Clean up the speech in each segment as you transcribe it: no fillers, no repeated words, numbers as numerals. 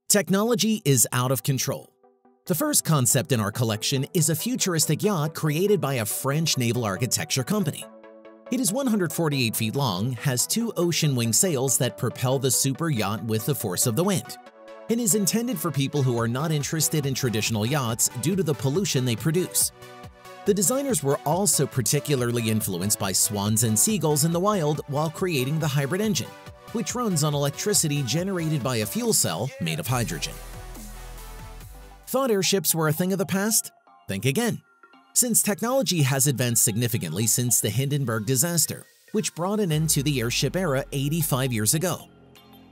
Technology is out of control. The first concept in our collection is a futuristic yacht created by a French naval architecture company. It is 148 feet long, has two ocean wing sails that propel the super yacht with the force of the wind, and is intended for people who are not interested in traditional yachts due to the pollution they produce. The designers were also particularly influenced by swans and seagulls in the wild while creating the hybrid engine, which runs on electricity generated by a fuel cell made of hydrogen. Thought airships were a thing of the past? Think again. Since technology has advanced significantly since the Hindenburg disaster, which brought an end to the airship era 85 years ago.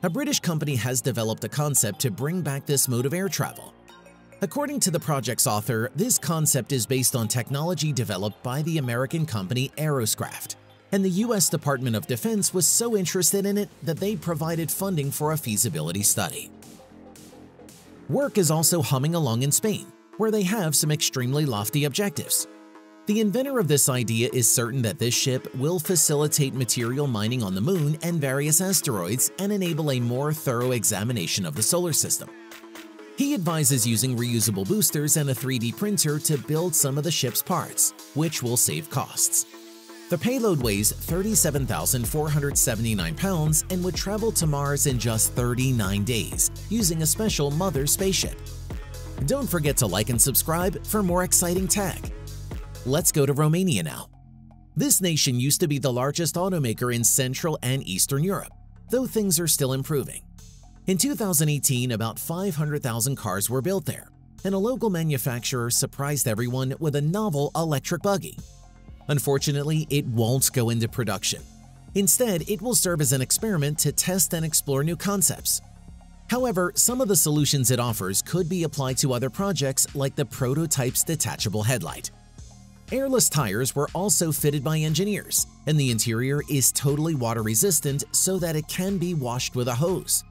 A British company has developed a concept to bring back this mode of air travel. According to the project's author, this concept is based on technology developed by the American company Aeroscraft, and the U.S. Department of Defense was so interested in it that they provided funding for a feasibility study. Work is also humming along in Spain, where they have some extremely lofty objectives. The inventor of this idea is certain that this ship will facilitate material mining on the Moon and various asteroids and enable a more thorough examination of the solar system. He advises using reusable boosters and a 3D printer to build some of the ship's parts, which will save costs. The payload weighs 37,479 pounds and would travel to Mars in just 39 days using a special mother spaceship. Don't forget to like and subscribe for more exciting tech. Let's go to Romania now. This nation used to be the largest automaker in Central and Eastern Europe, though things are still improving. In 2018, about 500,000 cars were built there, and a local manufacturer surprised everyone with a novel electric buggy. Unfortunately, it won't go into production. Instead, it will serve as an experiment to test and explore new concepts. However, some of the solutions it offers could be applied to other projects like the prototype's detachable headlight. Airless tires were also fitted by engineers, and the interior is totally water-resistant so that it can be washed with a hose.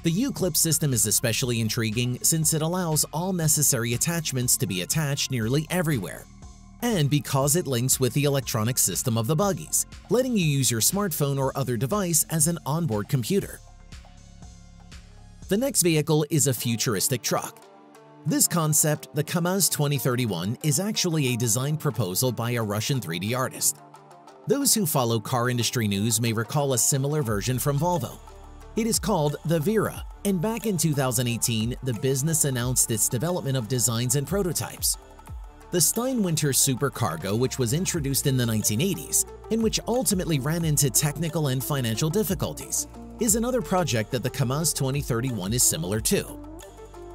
The U-clip system is especially intriguing since it allows all necessary attachments to be attached nearly everywhere, and because it links with the electronic system of the buggies, letting you use your smartphone or other device as an onboard computer. The next vehicle is a futuristic truck. This concept, the KAMAZ 2031, is actually a design proposal by a Russian 3D artist. Those who follow car industry news may recall a similar version from Volvo. It is called the Vera, and back in 2018, the business announced its development of designs and prototypes. The Steinwinter Supercargo, which was introduced in the 1980s, and which ultimately ran into technical and financial difficulties, is another project that the KAMAZ 2031 is similar to.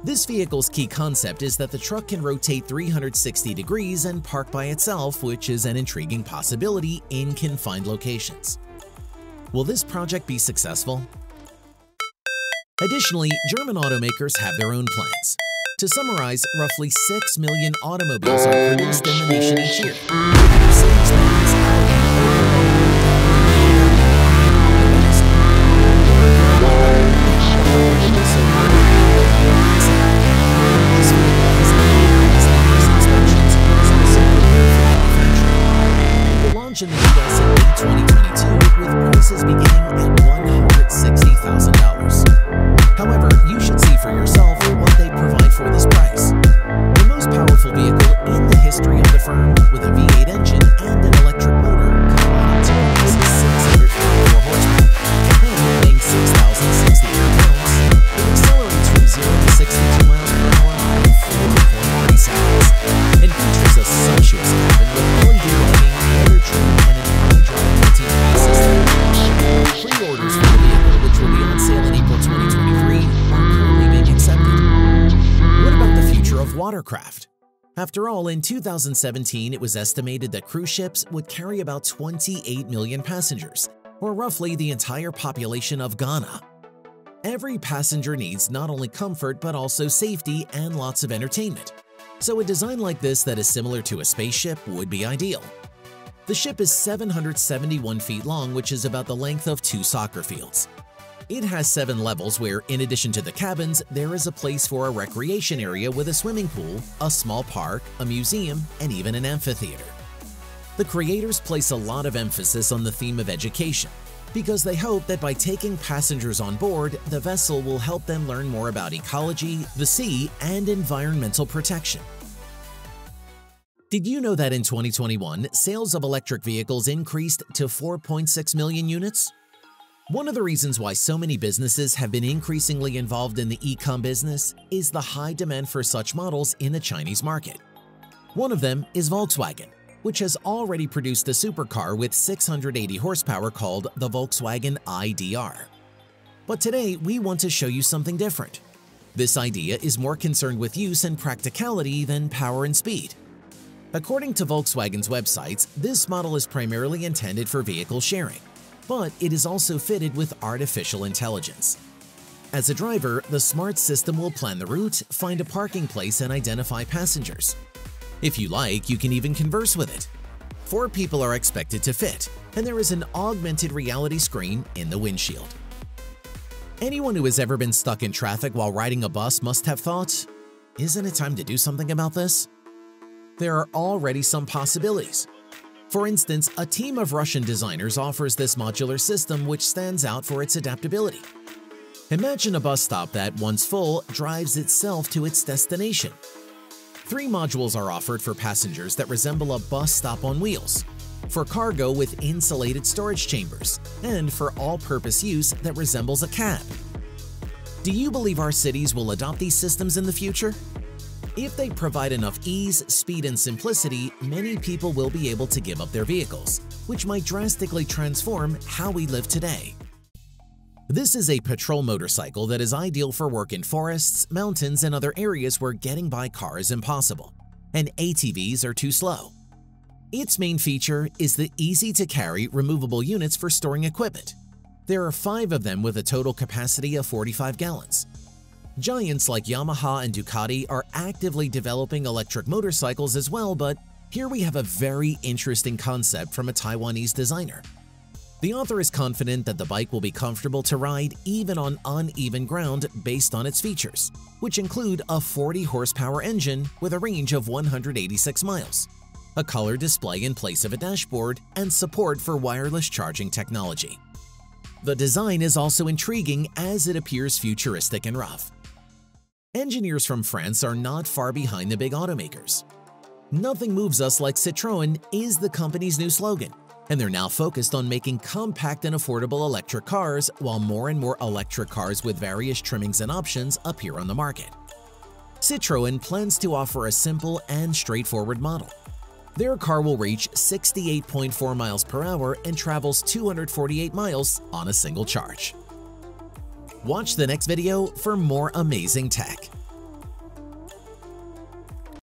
This vehicle's key concept is that the truck can rotate 360 degrees and park by itself, which is an intriguing possibility in confined locations. Will this project be successful? Additionally, German automakers have their own plans. To summarize, roughly 6 million automobiles are produced in the nation each year. It will launch in the US in late 2022 with prices beginning at $160,000. However, you should see for yourself what they provide for this price. The most powerful vehicle in the history of the firm, with a V8 engine and an electric motor combining to produce 654 horsepower, and weighing 6,068 pounds, it accelerates from 0 to 62 miles per hour in 4.3 seconds, and features a sumptuous cabin with LED lighting, leather trim, and an high-drive multi-pass system. Pre-orders for the vehicle, which will be on sale in April 2023, are currently being accepted. What about the future of watercraft? After all, in 2017, it was estimated that cruise ships would carry about 28 million passengers, or roughly the entire population of Ghana. Every passenger needs not only comfort but also safety and lots of entertainment, so a design like this that is similar to a spaceship would be ideal. The ship is 771 feet long, which is about the length of 2 soccer fields. It has 7 levels where, in addition to the cabins, there is a place for a recreation area with a swimming pool, a small park, a museum, and even an amphitheater. The creators place a lot of emphasis on the theme of education, because they hope that by taking passengers on board, the vessel will help them learn more about ecology, the sea, and environmental protection. Did you know that in 2021, sales of electric vehicles increased to 4.6 million units? One of the reasons why so many businesses have been increasingly involved in the e-com business is the high demand for such models in the Chinese market. One of them is Volkswagen, which has already produced a supercar with 680 horsepower called the Volkswagen IDR. But today, we want to show you something different. This idea is more concerned with use and practicality than power and speed. According to Volkswagen's websites, this model is primarily intended for vehicle sharing, but it is also fitted with artificial intelligence. As a driver, the smart system will plan the route, find a parking place, and identify passengers. If you like, you can even converse with it. 4 people are expected to fit, and there is an augmented reality screen in the windshield. Anyone who has ever been stuck in traffic while riding a bus must have thought, "Isn't it time to do something about this?" There are already some possibilities. For instance, a team of Russian designers offers this modular system which stands out for its adaptability. Imagine a bus stop that, once full, drives itself to its destination. 3 modules are offered for passengers that resemble a bus stop on wheels, for cargo with insulated storage chambers, and for all-purpose use that resembles a cab. Do you believe our cities will adopt these systems in the future? If they provide enough ease, speed, and simplicity, many people will be able to give up their vehicles, which might drastically transform how we live today. This is a patrol motorcycle that is ideal for work in forests, mountains, and other areas where getting by car is impossible, and ATVs are too slow. Its main feature is the easy-to-carry removable units for storing equipment. There are 5 of them with a total capacity of 45 gallons. Giants like Yamaha and Ducati are actively developing electric motorcycles as well, but here we have a very interesting concept from a Taiwanese designer. The author is confident that the bike will be comfortable to ride even on uneven ground based on its features, which include a 40-horsepower engine with a range of 186 miles, a color display in place of a dashboard, and support for wireless charging technology. The design is also intriguing as it appears futuristic and rough. Engineers from France are not far behind the big automakers. "Nothing moves us like Citroën" is the company's new slogan, and they're now focused on making compact and affordable electric cars while more and more electric cars with various trimmings and options appear on the market. Citroën plans to offer a simple and straightforward model. Their car will reach 68.4 miles per hour and travels 248 miles on a single charge. Watch the next video for more amazing tech.